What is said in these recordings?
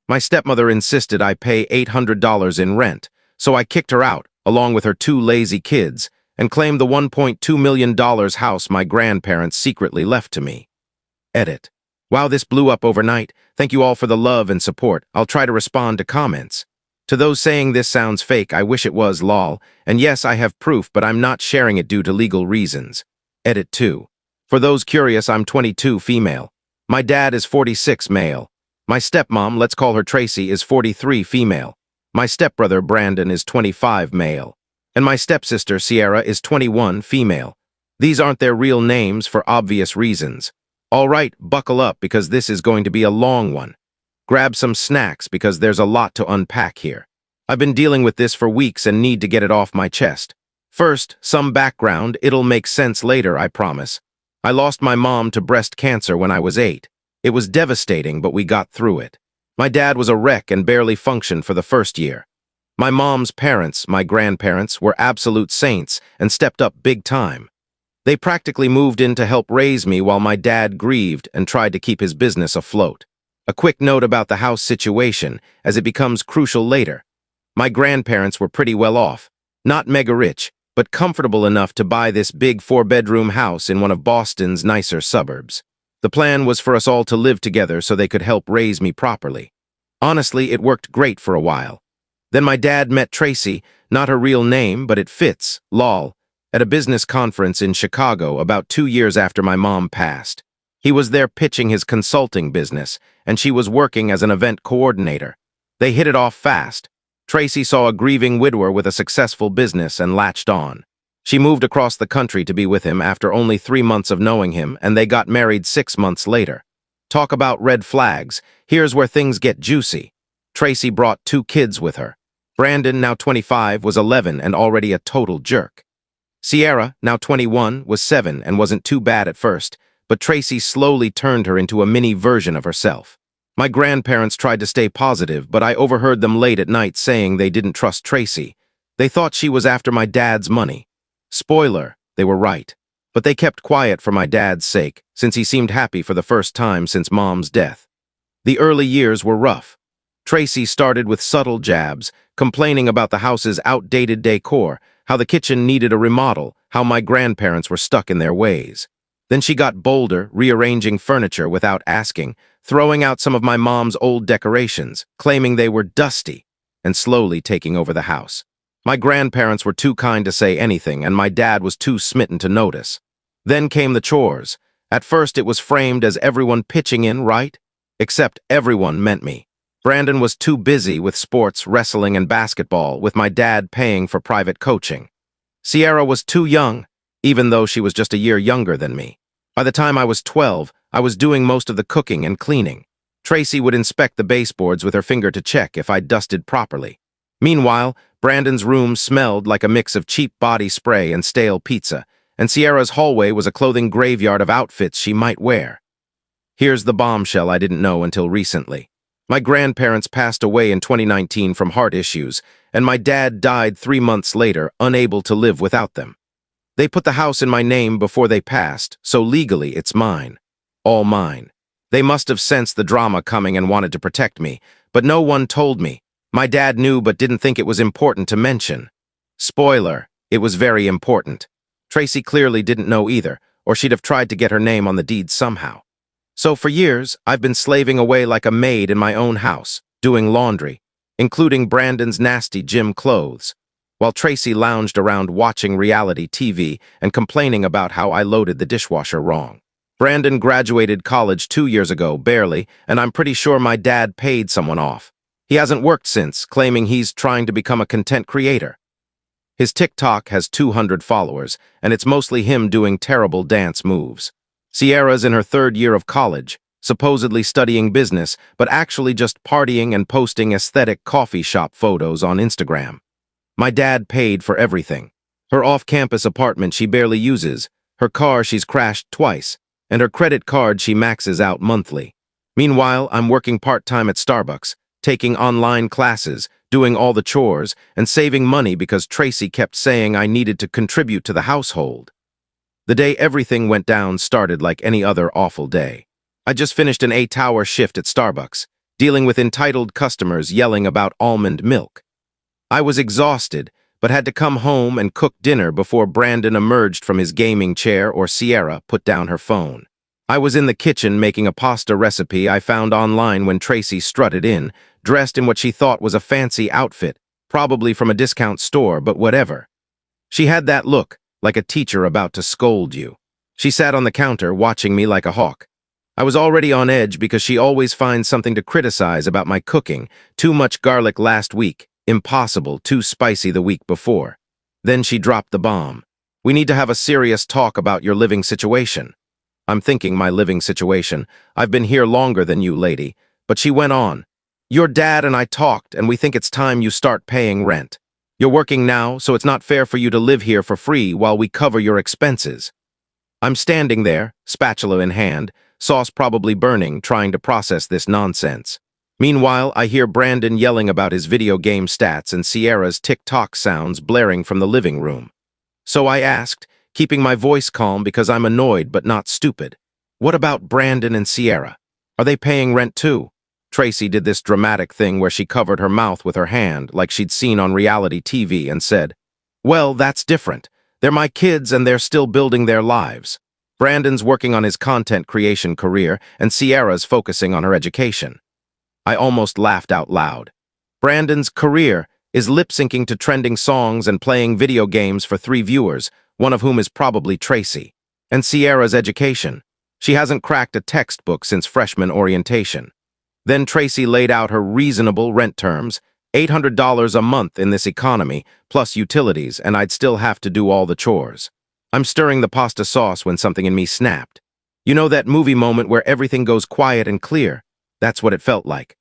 My stepmother insisted I pay $800 in rent, so I kicked her out, along with her two lazy kids, and claimed the $1.2 million house my grandparents secretly left to me. Edit. Wow, this blew up overnight. Thank you all for the love and support. I'll try to respond to comments. To those saying this sounds fake, I wish it was, lol. And yes, I have proof, but I'm not sharing it due to legal reasons. Edit 2. For those curious, I'm 22, female. My dad is 46, male. My stepmom, let's call her Tracy, is 43, female. My stepbrother, Brandon, is 25, male. And my stepsister, Sierra, is 21, female. These aren't their real names for obvious reasons. All right, buckle up because this is going to be a long one. Grab some snacks because there's a lot to unpack here. I've been dealing with this for weeks and need to get it off my chest. First, some background. It'll make sense later, I promise. I lost my mom to breast cancer when I was 8. It was devastating, but we got through it. My dad was a wreck and barely functioned for the first year. My mom's parents, my grandparents, were absolute saints and stepped up big time. They practically moved in to help raise me while my dad grieved and tried to keep his business afloat. A quick note about the house situation, as it becomes crucial later. My grandparents were pretty well off, not mega rich, but comfortable enough to buy this big 4-bedroom house in one of Boston's nicer suburbs. The plan was for us all to live together so they could help raise me properly. Honestly, it worked great for a while. Then my dad met Tracy, not her real name, but it fits, lol, at a business conference in Chicago about 2 years after my mom passed. He was there pitching his consulting business, and she was working as an event coordinator. They hit it off fast. Tracy saw a grieving widower with a successful business and latched on. She moved across the country to be with him after only 3 months of knowing him, and they got married 6 months later. Talk about red flags. Here's where things get juicy. Tracy brought 2 kids with her. Brandon, now 25, was 11 and already a total jerk. Sierra, now 21, was 7 and wasn't too bad at first, but Tracy slowly turned her into a mini version of herself. My grandparents tried to stay positive, but I overheard them late at night saying they didn't trust Tracy. They thought she was after my dad's money. Spoiler, they were right. But they kept quiet for my dad's sake, since he seemed happy for the first time since Mom's death. The early years were rough. Tracy started with subtle jabs, complaining about the house's outdated decor, how the kitchen needed a remodel, how my grandparents were stuck in their ways. Then she got bolder, rearranging furniture without asking, throwing out some of my mom's old decorations, claiming they were dusty, and slowly taking over the house. My grandparents were too kind to say anything, and my dad was too smitten to notice. Then came the chores. At first it was framed as everyone pitching in, right? Except everyone meant me. Brandon was too busy with sports, wrestling, and basketball, with my dad paying for private coaching. Sierra was too young, even though she was just a year younger than me. By the time I was 12, I was doing most of the cooking and cleaning. Tracy would inspect the baseboards with her finger to check if I'd dusted properly. Meanwhile, Brandon's room smelled like a mix of cheap body spray and stale pizza, and Sierra's hallway was a clothing graveyard of outfits she might wear. Here's the bombshell I didn't know until recently. My grandparents passed away in 2019 from heart issues, and my dad died 3 months later, unable to live without them. They put the house in my name before they passed, so legally it's mine. All mine. They must have sensed the drama coming and wanted to protect me, but no one told me. My dad knew but didn't think it was important to mention. Spoiler, it was very important. Tracy clearly didn't know either, or she'd have tried to get her name on the deed somehow. So for years, I've been slaving away like a maid in my own house, doing laundry, including Brandon's nasty gym clothes, while Tracy lounged around watching reality TV and complaining about how I loaded the dishwasher wrong. Brandon graduated college 2 years ago, barely, and I'm pretty sure my dad paid someone off. He hasn't worked since, claiming he's trying to become a content creator. His TikTok has 200 followers, and it's mostly him doing terrible dance moves. Sierra's in her 3rd year of college, supposedly studying business, but actually just partying and posting aesthetic coffee shop photos on Instagram. My dad paid for everything. Her off-campus apartment she barely uses, her car she's crashed twice, and her credit card she maxes out monthly. Meanwhile, I'm working part-time at Starbucks, taking online classes, doing all the chores, and saving money because Tracy kept saying I needed to contribute to the household. The day everything went down started like any other awful day. I just finished an 8-hour shift at Starbucks, dealing with entitled customers yelling about almond milk. I was exhausted, but had to come home and cook dinner before Brandon emerged from his gaming chair or Sierra put down her phone. I was in the kitchen making a pasta recipe I found online when Tracy strutted in, dressed in what she thought was a fancy outfit, probably from a discount store, but whatever. She had that look, like a teacher about to scold you. She sat on the counter, watching me like a hawk. I was already on edge because she always finds something to criticize about my cooking. Too much garlic last week, impossible, too spicy the week before. Then she dropped the bomb. We need to have a serious talk about your living situation. I'm thinking my living situation. I've been here longer than you, lady. But she went on. Your dad and I talked, and we think it's time you start paying rent. You're working now, so it's not fair for you to live here for free while we cover your expenses. I'm standing there, spatula in hand, sauce probably burning, trying to process this nonsense. Meanwhile, I hear Brandon yelling about his video game stats and Sierra's tick-tock sounds blaring from the living room. So I asked, keeping my voice calm because I'm annoyed but not stupid. What about Brandon and Sierra? Are they paying rent too? Tracy did this dramatic thing where she covered her mouth with her hand like she'd seen on reality TV and said, "Well, that's different. They're my kids and they're still building their lives. Brandon's working on his content creation career and Sierra's focusing on her education." I almost laughed out loud. Brandon's career is lip-syncing to trending songs and playing video games for 3 viewers, one of whom is probably Tracy. And Sierra's education. She hasn't cracked a textbook since freshman orientation. Then Tracy laid out her reasonable rent terms, $800 a month in this economy, plus utilities, and I'd still have to do all the chores. I'm stirring the pasta sauce when something in me snapped. You know that movie moment where everything goes quiet and clear? That's what it felt like.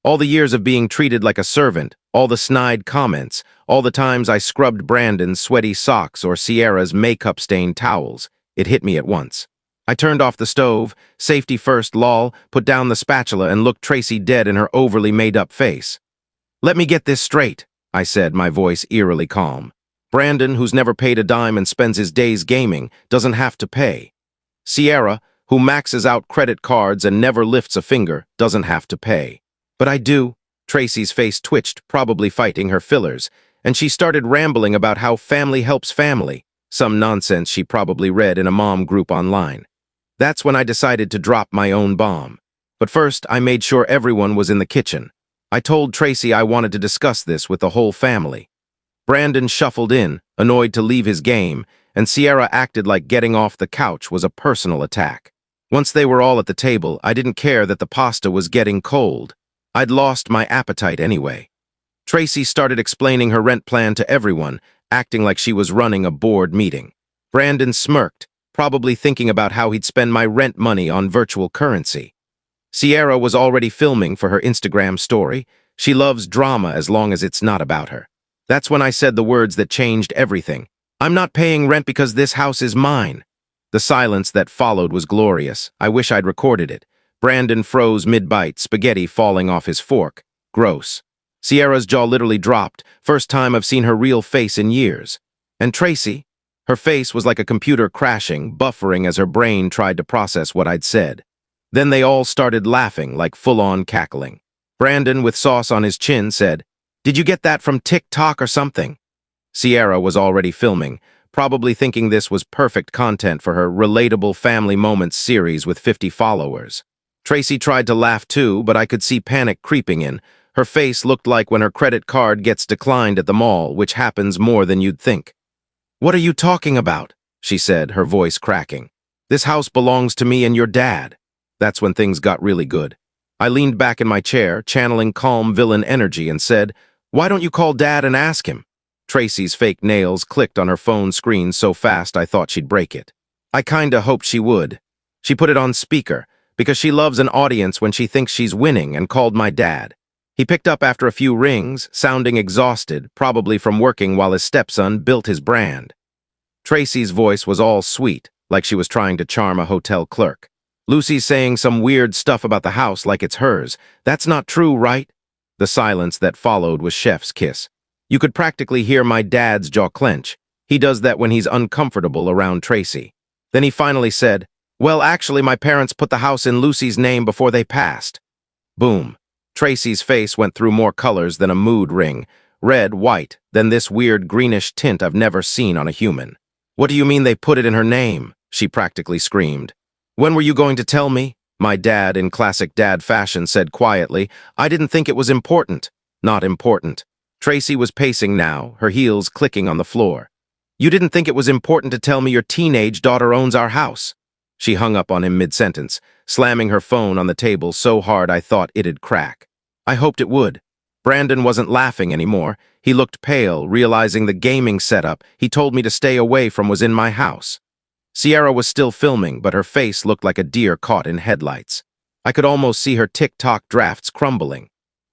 All the years of being treated like a servant, all the snide comments, all the times I scrubbed Brandon's sweaty socks or Sierra's makeup-stained towels, it hit me at once. I turned off the stove, safety first, lol, put down the spatula and looked Tracy dead in her overly made-up face. "Let me get this straight," I said, my voice eerily calm. Brandon, who's never paid a dime and spends his days gaming, doesn't have to pay. Sierra, who maxes out credit cards and never lifts a finger, doesn't have to pay. But I do. Tracy's face twitched, probably fighting her fillers, and she started rambling about how family helps family, some nonsense she probably read in a mom group online. That's when I decided to drop my own bomb. But first, I made sure everyone was in the kitchen. I told Tracy I wanted to discuss this with the whole family. Brandon shuffled in, annoyed to leave his game, and Sierra acted like getting off the couch was a personal attack. Once they were all at the table, I didn't care that the pasta was getting cold. I'd lost my appetite anyway. Tracy started explaining her rent plan to everyone, acting like she was running a board meeting. Brandon smirked, probably thinking about how he'd spend my rent money on virtual currency. Sierra was already filming for her Instagram story. She loves drama as long as it's not about her. That's when I said the words that changed everything. "I'm not paying rent because this house is mine." The silence that followed was glorious. I wish I'd recorded it. Brandon froze mid-bite, spaghetti falling off his fork. Gross. Sierra's jaw literally dropped. First time I've seen her real face in years. And Tracy? Her face was like a computer crashing, buffering as her brain tried to process what I'd said. Then they all started laughing, like full-on cackling. Brandon, with sauce on his chin, said, "Did you get that from TikTok or something?" Sierra was already filming, probably thinking this was perfect content for her Relatable Family Moments series with 50 followers. Tracy tried to laugh too, but I could see panic creeping in. Her face looked like when her credit card gets declined at the mall, which happens more than you'd think. "What are you talking about?" she said, her voice cracking. "This house belongs to me and your dad." That's when things got really good. I leaned back in my chair, channeling calm villain energy, and said, "Why don't you call Dad and ask him?" Tracy's fake nails clicked on her phone screen so fast I thought she'd break it. I kinda hoped she would. She put it on speaker, because she loves an audience when she thinks she's winning, and called my dad. He picked up after a few rings, sounding exhausted, probably from working while his stepson built his brand. Tracy's voice was all sweet, like she was trying to charm a hotel clerk. "Lucy's saying some weird stuff about the house like it's hers. That's not true, right?" The silence that followed was chef's kiss. You could practically hear my dad's jaw clench. He does that when he's uncomfortable around Tracy. Then he finally said, "Well, actually, my parents put the house in Lucy's name before they passed." Boom. Tracy's face went through more colors than a mood ring. Red, white, then this weird greenish tint I've never seen on a human. "What do you mean they put it in her name?" she practically screamed. "When were you going to tell me?" My dad, in classic dad fashion, said quietly. "I didn't think it was important." "Not important." Tracy was pacing now, her heels clicking on the floor. "You didn't think it was important to tell me your teenage daughter owns our house?" She hung up on him mid-sentence, slamming her phone on the table so hard I thought it'd crack. I hoped it would. Brandon wasn't laughing anymore. He looked pale, realizing the gaming setup he told me to stay away from was in my house. Sierra was still filming, but her face looked like a deer caught in headlights. I could almost see her TikTok drafts crumbling.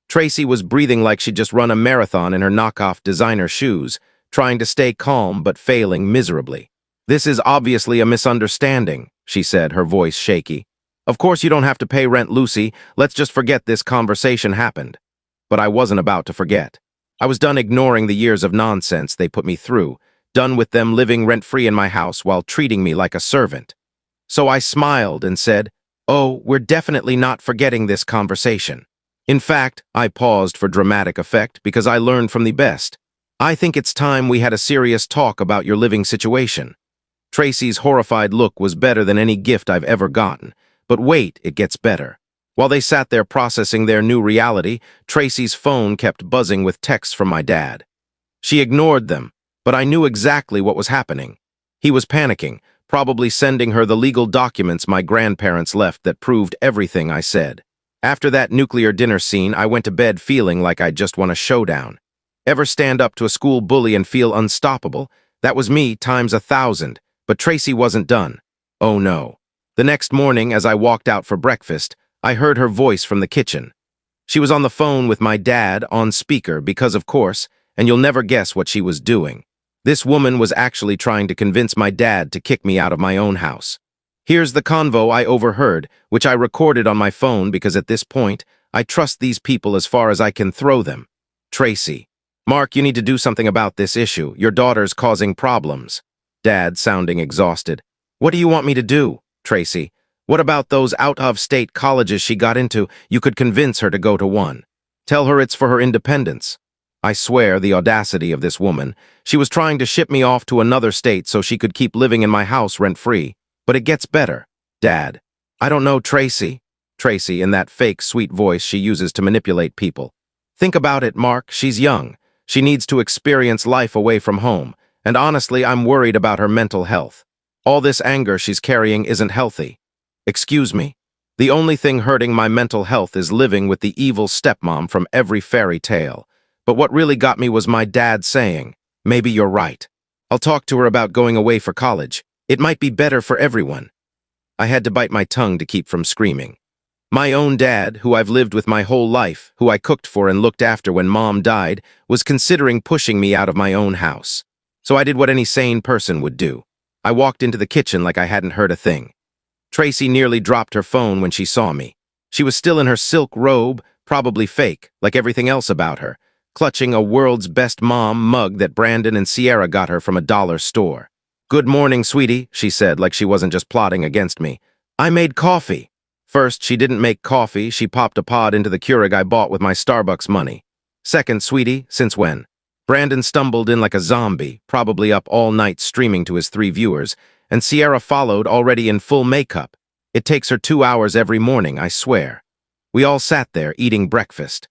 Tracy was breathing like she'd just run a marathon in her knockoff designer shoes, trying to stay calm but failing miserably. "This is obviously a misunderstanding," she said, her voice shaky. "Of course you don't have to pay rent, Lucy. Let's just forget this conversation happened." But I wasn't about to forget. I was done ignoring the years of nonsense they put me through, done with them living rent-free in my house while treating me like a servant. So I smiled and said, "Oh, we're definitely not forgetting this conversation. In fact," I paused for dramatic effect because I learned from the best. "I think it's time we had a serious talk about your living situation." Tracy's horrified look was better than any gift I've ever gotten. But wait, it gets better. While they sat there processing their new reality, Tracy's phone kept buzzing with texts from my dad. She ignored them, but I knew exactly what was happening. He was panicking, probably sending her the legal documents my grandparents left that proved everything I said. After that nuclear dinner scene, I went to bed feeling like I'd just won a showdown. Ever stand up to a school bully and feel unstoppable? That was me times 1,000, but Tracy wasn't done. Oh no. The next morning, as I walked out for breakfast, I heard her voice from the kitchen. She was on the phone with my dad on speaker because, of course, and you'll never guess what she was doing. This woman was actually trying to convince my dad to kick me out of my own house. Here's the convo I overheard, which I recorded on my phone because at this point, I trust these people as far as I can throw them. Tracy: "Mark, you need to do something about this issue. Your daughter's causing problems." Dad, sounding exhausted: "What do you want me to do?" Tracy: "What about those out-of-state colleges she got into? You could convince her to go to one. Tell her it's for her independence." I swear the audacity of this woman. She was trying to ship me off to another state so she could keep living in my house rent-free. But it gets better. Dad: "I don't know, Tracy." Tracy, in that fake, sweet voice she uses to manipulate people: "Think about it, Mark. She's young. She needs to experience life away from home. And honestly, I'm worried about her mental health. All this anger she's carrying isn't healthy." Excuse me. The only thing hurting my mental health is living with the evil stepmom from every fairy tale. But what really got me was my dad saying, "Maybe you're right. I'll talk to her about going away for college. It might be better for everyone." I had to bite my tongue to keep from screaming. My own dad, who I've lived with my whole life, who I cooked for and looked after when Mom died, was considering pushing me out of my own house. So I did what any sane person would do. I walked into the kitchen like I hadn't heard a thing. Tracy nearly dropped her phone when she saw me. She was still in her silk robe, probably fake, like everything else about her, clutching a World's Best Mom mug that Brandon and Sierra got her from a dollar store. "Good morning, sweetie," she said, like she wasn't just plotting against me. "I made coffee." First, she didn't make coffee. She popped a pod into the Keurig I bought with my Starbucks money. "Second, sweetie, since when?" Brandon stumbled in like a zombie, probably up all night streaming to his 3 viewers, and Sierra followed, already in full makeup. It takes her 2 hours every morning, I swear. We all sat there, eating breakfast.